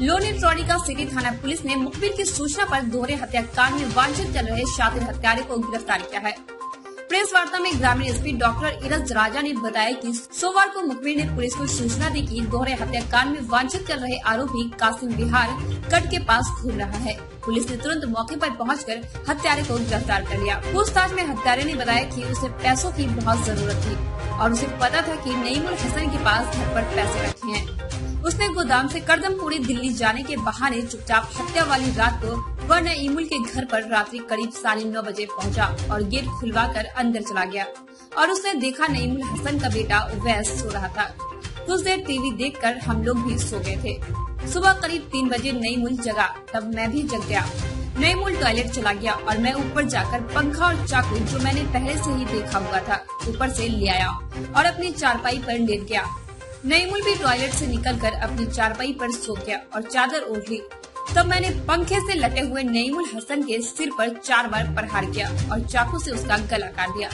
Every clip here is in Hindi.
लोनी ट्रॉनिका सिटी थाना पुलिस ने मुखबिर की सूचना पर दोहरे हत्याकांड में वांछित चल रहे शातिर हत्यारे को गिरफ्तार किया है। प्रेस वार्ता में ग्रामीण एसपी डॉक्टर इरज राजा ने बताया कि सोमवार को मुखबिर ने पुलिस को सूचना दी कि दोहरे हत्याकांड में वांछित चल रहे आरोपी कासिम बिहार कट के पास घूम रहा है। पुलिस ने तुरंत मौके पर पहुंचकर हत्यारे को गिरफ्तार कर लिया। पूछताछ में हत्यारे ने बताया कि उसे पैसों की बहुत जरूरत थी और उसे पता था कि नईमुल हसन के पास घर पर पैसे रखे हैं। उसने गोदाम से करदमपुरी दिल्ली जाने के बहाने चुपचाप हत्या वाली रात को वह नईमुल के घर पर रात्रि करीब 9:30 बजे पहुंचा और गेट खुलवाकर अंदर चला गया और उसने देखा नईमुल हसन का बेटा उवैस सो रहा था। कुछ देर टीवी देखकर हम लोग भी सो गए थे। सुबह करीब 3 बजे नईमुल जगा, तब मैं भी जग गया। नईमुल टॉयलेट चला गया और मैं ऊपर जाकर पंखा और चाकू जो मैंने पहले से ही देखा हुआ था ऊपर से ले आया और अपनी चारपाई पर लेट गया। नईमुल भी टॉयलेट से निकलकर अपनी चारपाई पर सो गया और चादर ओढ़ ली। तब मैंने पंखे से लटे हुए नईमुल हसन के सिर पर 4 बार प्रहार किया और चाकू से उसका गला काट दिया।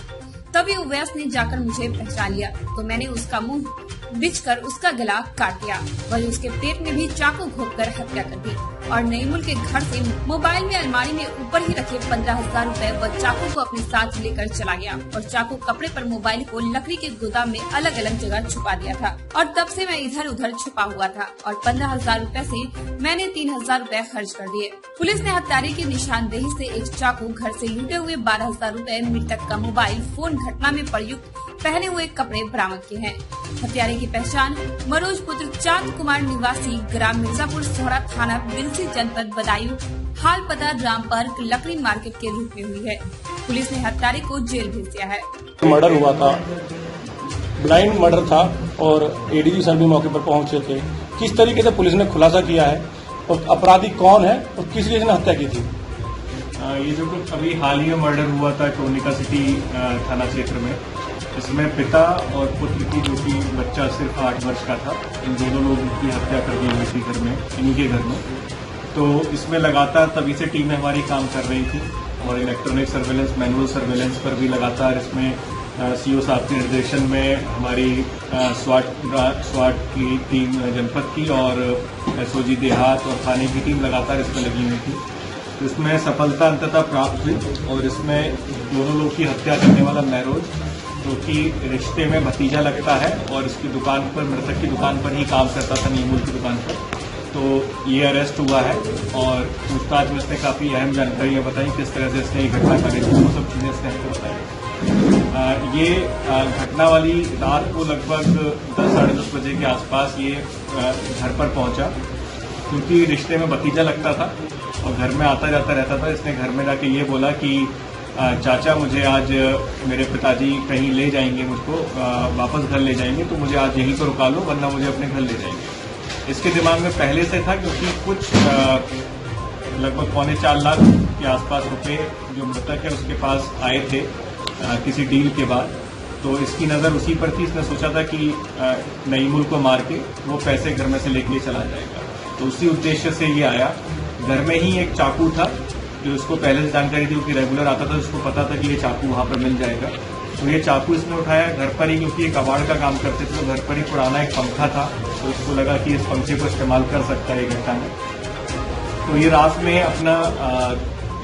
तभी उवैस ने जाकर मुझे पहचान लिया तो मैंने उसका मुंह बिछकर उसका गला काट दिया। वही उसके पेट में भी चाकू घोंपकर हत्या कर दी और नईमुल के घर से मोबाइल में अलमारी में ऊपर ही रखे 15,000 रूपए व चाकू को अपने साथ लेकर चला गया और चाकू कपड़े पर मोबाइल को लकड़ी के गोदाम में अलग अलग जगह छुपा दिया था और तब से मैं इधर उधर छुपा हुआ था और 15,000 रूपए से मैंने 3,000 रूपए खर्च कर दिए। पुलिस ने हत्यारे की निशानदेही से एक चाकू, घर से लूटे हुए 12,000 रूपए, मृतक का मोबाइल फोन, घटना में प्रयुक्त पहने हुए कपड़े बरामद किए हैं। हत्यारे की पहचान मरोज पुत्र चांद कुमार निवासी ग्राम मिर्जापुर सोहरा थाना बिलसी जनपद बदायूं, हाल पता राम पार्क लकड़ी मार्केट के रूप में हुई है। पुलिस ने हत्यारे को जेल भेज दिया है। मर्डर हुआ था, ब्लाइंड मर्डर था और एडीजी सर भी मौके पर पहुंचे थे। किस तरीके से पुलिस ने खुलासा किया है और अपराधी कौन है और किस रीजन हत्या की थी? ये जो कुछ अभी हाल ही में मर्डर हुआ था ट्रोनिका सिटी थाना क्षेत्र में, इसमें पिता और पुत्र की जो कि बच्चा सिर्फ 8 वर्ष का था, इन दोनों लोगों की हत्या कर दी हुई थी घर में, इन्हीं के घर में। तो इसमें लगातार तभी से टीमें हमारी काम कर रही थी और इलेक्ट्रॉनिक सर्वेलेंस, मैनुअल सर्वेलेंस पर भी लगातार इसमें सीओ साहब के निर्देशन में हमारी स्वाट की टीम जनपद की और एसओजी देहात और थाने की टीम लगातार इसमें लगी हुई थी। तो इसमें सफलता अंततः प्राप्त हुई और इसमें दोनों लोग की हत्या करने वाला महरोज, जो कि रिश्ते में भतीजा लगता है और इसकी दुकान पर, मृतक की दुकान पर ही काम करता था, नईमुल की दुकान पर, तो ये अरेस्ट हुआ है और पूछताछ में इसने काफ़ी अहम जानकारियां बताई, किस तरह से इसने ये घटना करी थी, वो सब चीज़ें इसने हमको बताई। ये घटना वाली रात को लगभग 10 साढ़े 10 बजे के आसपास ये घर पर पहुंचा, क्योंकि रिश्ते में भतीजा लगता था और घर में आता जाता रहता था। इसने घर में जाके ये बोला कि चाचा मुझे आज मेरे पिताजी कहीं ले जाएंगे, मुझको वापस घर ले जाएंगे, तो मुझे आज यहीं पर रुका लो वरना मुझे अपने घर ले जाएंगे। इसके दिमाग में पहले से था, क्योंकि कुछ लगभग 4.25 लाख के आसपास रुपए जो मृतक है उसके पास आए थे किसी डील के बाद, तो इसकी नज़र उसी पर थी। इसने सोचा था कि नईमुल को मार के वो पैसे घर में से लेके चला जाएगा, तो उसी उद्देश्य से ये आया। घर में ही एक चाकू था जो इसको पहले से जानकारी थी, क्योंकि रेगुलर आता था, उसको पता था कि ये चाकू वहाँ पर मिल जाएगा, तो ये चाकू इसने उठाया घर पर ही, क्योंकि ये कबाड़ का काम करते थे, तो घर पर ही पुराना एक पंखा था, तो इसको लगा कि इस पंखे को इस्तेमाल कर सकता है घटना में। तो ये रात में अपना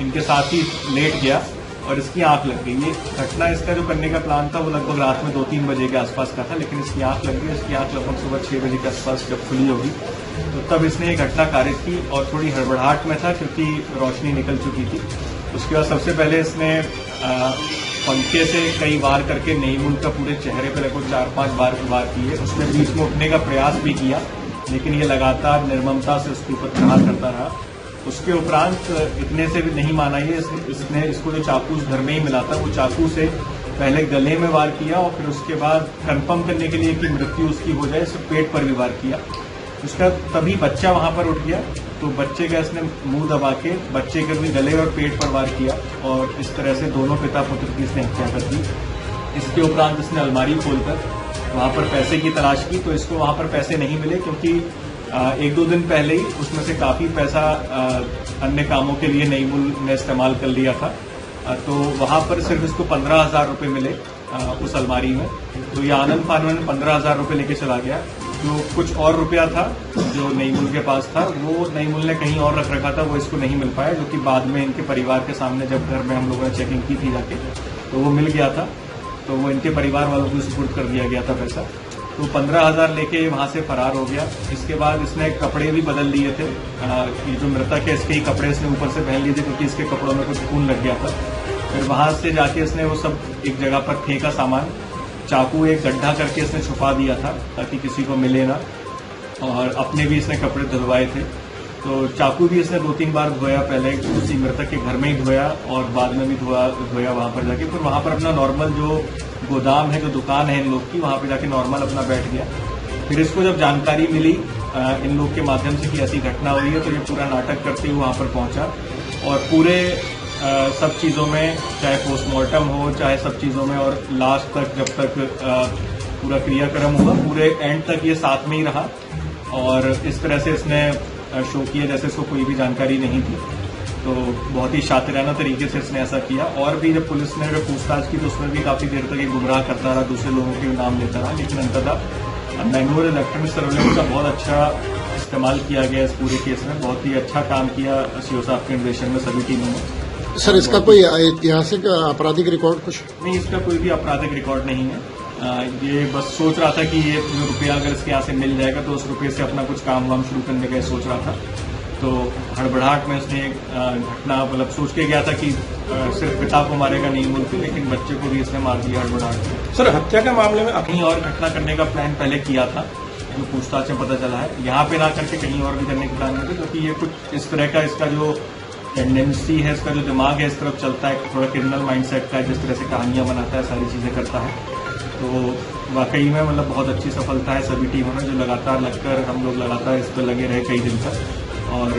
इनके साथ ही लेट गया और इसकी आंख लग गई। ये घटना, इसका जो करने का प्लान था वो लगभग रात में 2-3 बजे के आसपास का था, लेकिन इसकी आंख लग गई। इसकी आंख लगभग सुबह 6 बजे के आसपास जब खुली होगी तो तब इसने ये घटना कारित की और थोड़ी हड़बड़ाहट में था क्योंकि रोशनी निकल चुकी थी। उसके बाद सबसे पहले इसने पंखे से कई बार करके नईमुल का पूरे चेहरे पर लगभग 4-5 बार किए। उसने बीच में उठने का प्रयास भी किया, लेकिन ये लगातार निर्ममता से उसके ऊपर प्रहार करता रहा। उसके उपरांत इतने से भी नहीं माना, ये इसने इसको जो चाकू घर में ही मिला था, वो चाकू से पहले गले में वार किया और फिर उसके बाद कंफर्म करने के लिए कि मृत्यु उसकी हो जाए, इससे पेट पर भी वार किया। उसका तभी बच्चा वहां पर उठ गया, तो बच्चे का इसने मुंह दबा के बच्चे के भी गले और पेट पर वार किया और इस तरह से दोनों पिता पुत्र की इसने हत्या कर दी। इसके उपरांत इसने अलमारी खोलकर वहां पर पैसे की तलाश की, तो इसको वहां पर पैसे नहीं मिले, क्योंकि 1-2 दिन पहले ही उसमें से काफी पैसा अन्य कामों के लिए नईमुल ने इस्तेमाल कर लिया था। तो वहां पर सिर्फ इसको 15,000 रुपये मिले उस अलमारी में। तो ये आनंद फानन 15,000 रुपये लेके चला गया जो कुछ और रुपया था जो नईमुल के पास था, वो नईमुल ने कहीं और रख रखा था, वो इसको नहीं मिल पाया, जो कि बाद में इनके परिवार के सामने जब घर में हम लोगों ने चेकिंग की थी जाके, तो वो मिल गया था। तो वो इनके परिवार वालों को सुपुर्द कर दिया गया था पैसा। तो 15,000 लेके वहां से फरार हो गया। इसके बाद इसने कपड़े भी बदल लिए थे। ये जो मृतक है इसके ही कपड़े इसने ऊपर से पहन लिए थे, क्योंकि इसके कपड़ों में कुछ खून लग गया था। फिर वहां से जाके इसने वो सब एक जगह पर फेंका सामान, चाकू एक गड्ढा करके इसने छुपा दिया था ताकि किसी को मिले ना, और अपने भी इसने कपड़े धुलवाए थे। तो चाकू भी इसने 2-3 बार धोया, पहले उसी मृतक के घर में ही धोया और बाद में भी धोया वहां पर जाके। फिर वहां पर अपना नॉर्मल जो गोदाम है, जो दुकान है इन लोग की, वहां पे जाके नॉर्मल अपना बैठ गया। फिर इसको जब जानकारी मिली इन लोग के माध्यम से कि ऐसी घटना हुई है, तो ये पूरा नाटक करते हुए वहां पर पहुंचा और पूरे सब चीज़ों में, चाहे पोस्टमार्टम हो, चाहे सब चीज़ों में, और लास्ट तक जब तक पूरा क्रियाक्रम हुआ, पूरे एंड तक ये साथ में ही रहा और इस तरह से इसने शो किया जैसे इसको कोई भी जानकारी नहीं थी। तो बहुत ही शातिराना तरीके से इसने ऐसा किया। और भी जब पुलिस ने पूछताछ की तो उसमें भी काफ़ी देर तक ये गुमराह करता रहा, दूसरे लोगों के नाम लेता रहा, लेकिन अंततः मैनुअल इलेक्ट्रॉनिक सर्वेलेंस का बहुत अच्छा इस्तेमाल किया गया इस पूरे केस में। बहुत ही अच्छा काम किया सीओ साहब के निर्देशन में सभी टीमों ने। सर, इसका कोई ऐतिहासिक आपराधिक रिकॉर्ड कुछ नहीं? इसका कोई भी आपराधिक रिकॉर्ड नहीं है। ये बस सोच रहा था कि ये रुपया अगर इसके यहाँ से मिल जाएगा तो उस रुपये से अपना कुछ काम वाम शुरू करने का सोच रहा था। तो हड़बड़ाहट में उसने घटना मतलब सोच के गया था कि सिर्फ पिता को मारेगा नहीं बोलते, लेकिन बच्चे को भी इसने मार दिया हड़बड़ाहट में। सर, हत्या के मामले में कहीं और घटना करने का प्लान पहले किया था, जो पूछताछ में पता चला है। यहाँ पे ना करके कहीं और भी करने का प्लान है, क्योंकि ये कुछ इस तरह का इसका जो टेंडेंसी है, इसका जो दिमाग है इस तरफ चलता है, थोड़ा क्रिमिनल माइंडसेट का है, जिस तरह से कहानियां बनाता है, सारी चीजें करता है। तो वाकई में मतलब बहुत अच्छी सफलता है सभी टीमों में, जो लगातार लगकर हम लोग लगातार इस पर लगे रहे कई दिन तक और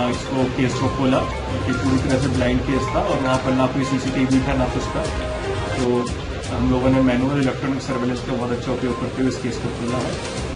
इसको केस को खोला। कि पूरी तरह से ब्लाइंड केस था और वहाँ पर ना कोई सीसीटीवी था ना कुछ था। तो हम लोगों ने मैनुअल इलेक्ट्रॉनिक सर्वेलेंस का बहुत अच्छा उपयोग करते हुए इस केस को खोला है।